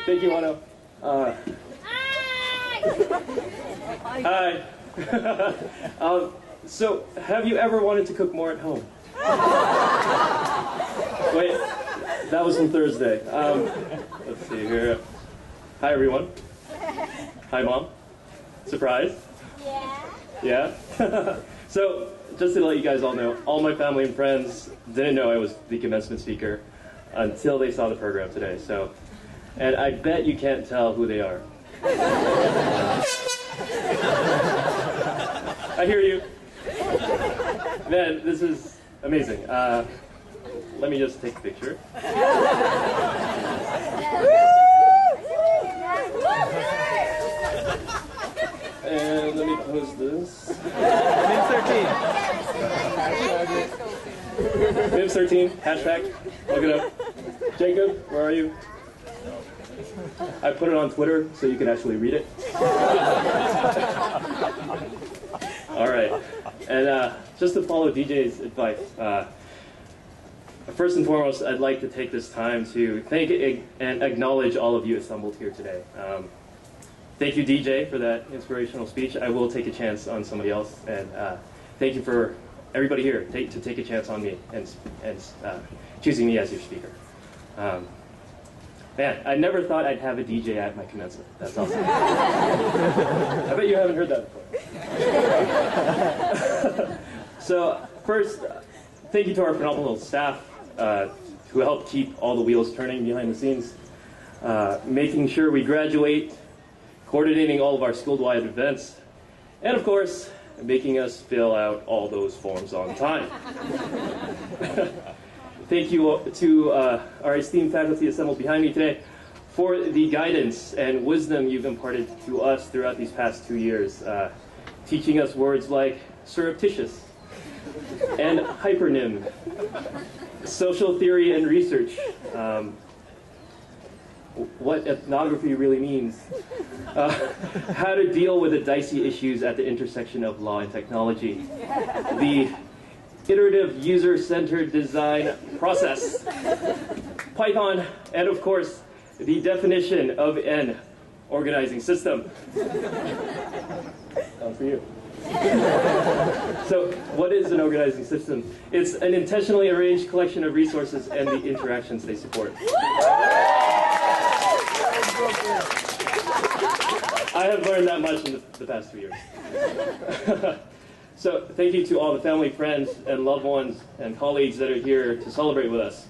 Thank you, Ano. Hi. So, have you ever wanted to cook more at home? Wait, that was from Thursday. Let's see here. Hi, everyone. Hi, Mom. Surprise? Yeah? Yeah? So, just to let you guys all know, all my family and friends didn't know I was the commencement speaker until they saw the program today. So, and I bet you can't tell who they are. I hear you. Man, this is amazing. Let me just take a picture. And let me post this. MIMS 13, hashtag, look it up. Jacob, where are you? I put it on Twitter so you can actually read it. All right, and just to follow DJ's advice, first and foremost, I'd like to take this time to thank and acknowledge all of you assembled here today. Thank you, DJ, for that inspirational speech. I will take a chance on somebody else, and thank you for everybody here to take a chance on me and choosing me as your speaker. Man, I never thought I'd have a DJ at my commencement. That's awesome. I bet you haven't heard that before. So, first, thank you to our phenomenal staff who helped keep all the wheels turning behind the scenes, making sure we graduate, coordinating all of our school-wide events, and of course, making us fill out all those forms on time. Thank you to our esteemed faculty assembled behind me today for the guidance and wisdom you've imparted to us throughout these past 2 years, teaching us words like surreptitious and hypernym, social theory and research, what ethnography really means, how to deal with the dicey issues at the intersection of law and technology, the iterative user-centered design process, Python, and of course, the definition of an organizing system. For you. So, what is an organizing system? It's an intentionally arranged collection of resources and the interactions they support. I have learned that much in the past 2 years. So thank you to all the family, friends, and loved ones and colleagues that are here to celebrate with us,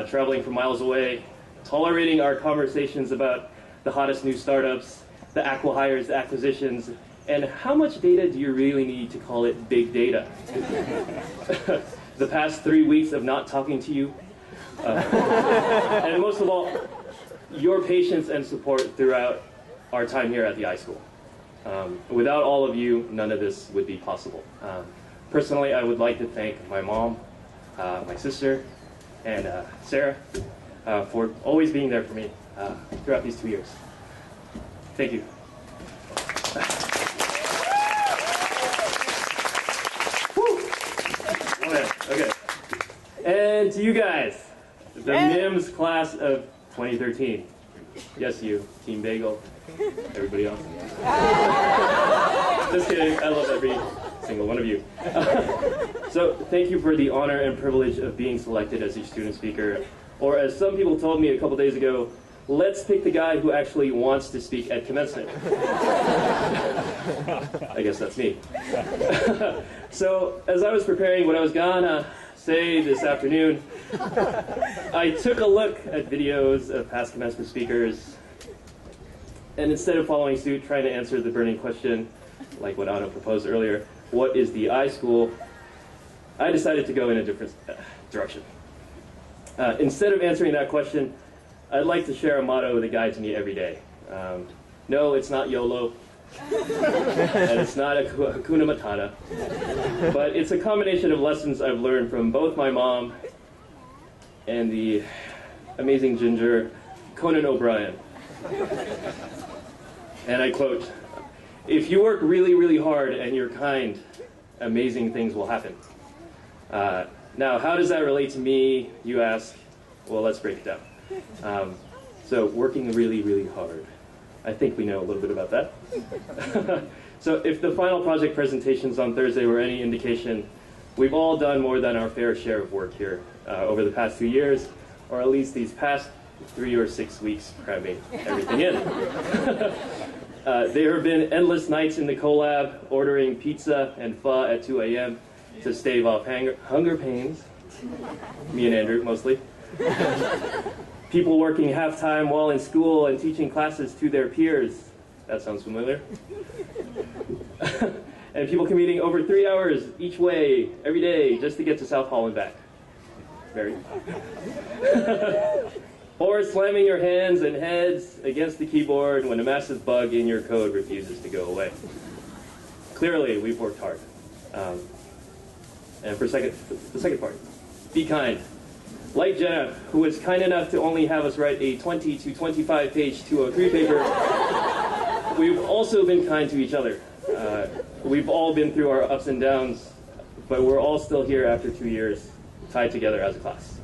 traveling from miles away, tolerating our conversations about the hottest new startups, the acqui-hires, the acquisitions, and how much data do you really need to call it big data? The past 3 weeks of not talking to you, and most of all, your patience and support throughout our time here at the iSchool. Without all of you, none of this would be possible. Personally, I would like to thank my mom, my sister, and Sarah for always being there for me throughout these 2 years. Thank you. Okay. And to you guys, the MIMS class of 2013. Yes, you, Team Bagel. Everybody else? Just kidding, I love every single one of you. So, thank you for the honor and privilege of being selected as your student speaker. Or as some people told me a couple days ago, let's pick the guy who actually wants to speak at commencement. I guess that's me. So, as I was preparing what I was gonna say this afternoon, I took a look at videos of past commencement speakers, and instead of following suit, trying to answer the burning question, like what Anna proposed earlier, what is the iSchool, I decided to go in a different direction. Instead of answering that question, I'd like to share a motto that guides me every day. No, it's not YOLO, and it's not a Hakuna Matata, but it's a combination of lessons I've learned from both my mom and the amazing ginger Conan O'Brien. And I quote, "If you work really, really hard and you're kind, amazing things will happen." Now, how does that relate to me, you ask? Well, let's break it down. So working really, really hard. I think we know a little bit about that. So if the final project presentations on Thursday were any indication, we've all done more than our fair share of work here over the past 2 years, or at least these past 3 or 6 weeks cramming everything in. There have been endless nights in the collab ordering pizza and pho at 2 a.m. to stave off hunger pains. Me and Andrew, mostly. People working half-time while in school and teaching classes to their peers. That sounds familiar. And people commuting over 3 hours each way, every day, just to get to South Hall and back. Very. Or slamming your hands and heads against the keyboard when a massive bug in your code refuses to go away. Clearly, we've worked hard. And for the second part, be kind. Like Jenna, who was kind enough to only have us write a 20 to 25 page 203 paper, we've also been kind to each other. We've all been through our ups and downs, but we're all still here after 2 years, tied together as a class.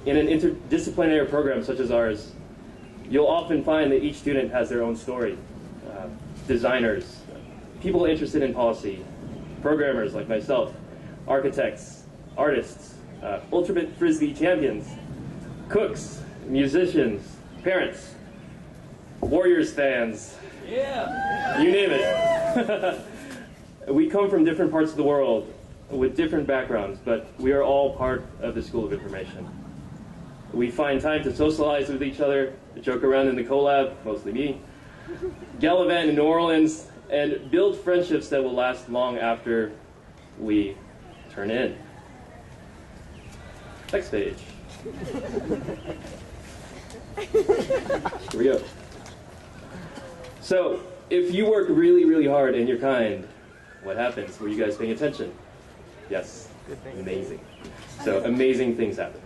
In an interdisciplinary program such as ours, you'll often find that each student has their own story. Designers, people interested in policy, programmers like myself, architects, artists, ultimate frisbee champions, cooks, musicians, parents, Warriors fans, yeah. You name it. We come from different parts of the world with different backgrounds, but we are all part of the School of Information. We find time to socialize with each other, joke around in the collab, mostly me, gallivant in New Orleans, and build friendships that will last long after we turn in. Next page. Here we go. So, if you work really, really hard and you're kind, what happens? Were you guys paying attention? Yes. Amazing. So, amazing things happen.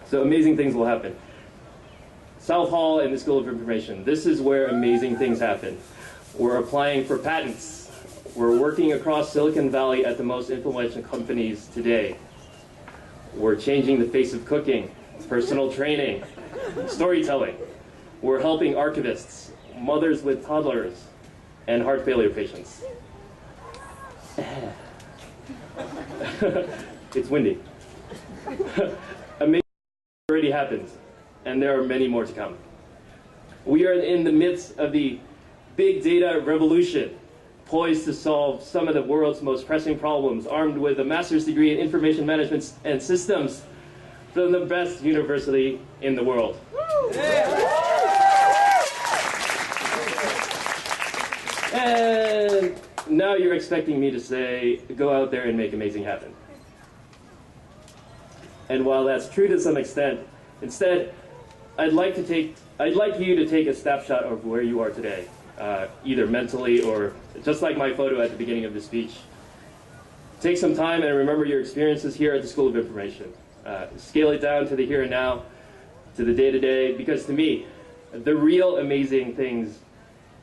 So, amazing things will happen. South Hall and the School of Information. This is where amazing things happen. We're applying for patents. We're working across Silicon Valley at the most influential companies today. We're changing the face of cooking, personal training, storytelling. We're helping archivists, mothers with toddlers, and heart failure patients. It's windy. Amazing already happened, and there are many more to come. We are in the midst of the big data revolution, poised to solve some of the world's most pressing problems, armed with a master's degree in information management and systems from the best university in the world. And now you're expecting me to say, go out there and make amazing happen. And while that's true to some extent, instead, I'd like you to take a snapshot of where you are today, either mentally or just like my photo at the beginning of the speech. Take some time and remember your experiences here at the School of Information. Scale it down to the here and now, to the day-to-day, because to me, the real amazing thing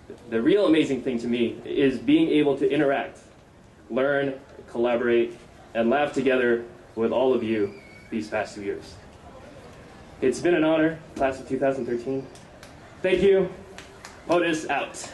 to me is being able to interact, learn, collaborate, and laugh together with all of you these past 2 years. It's been an honor, class of 2013. Thank you. POTUS out.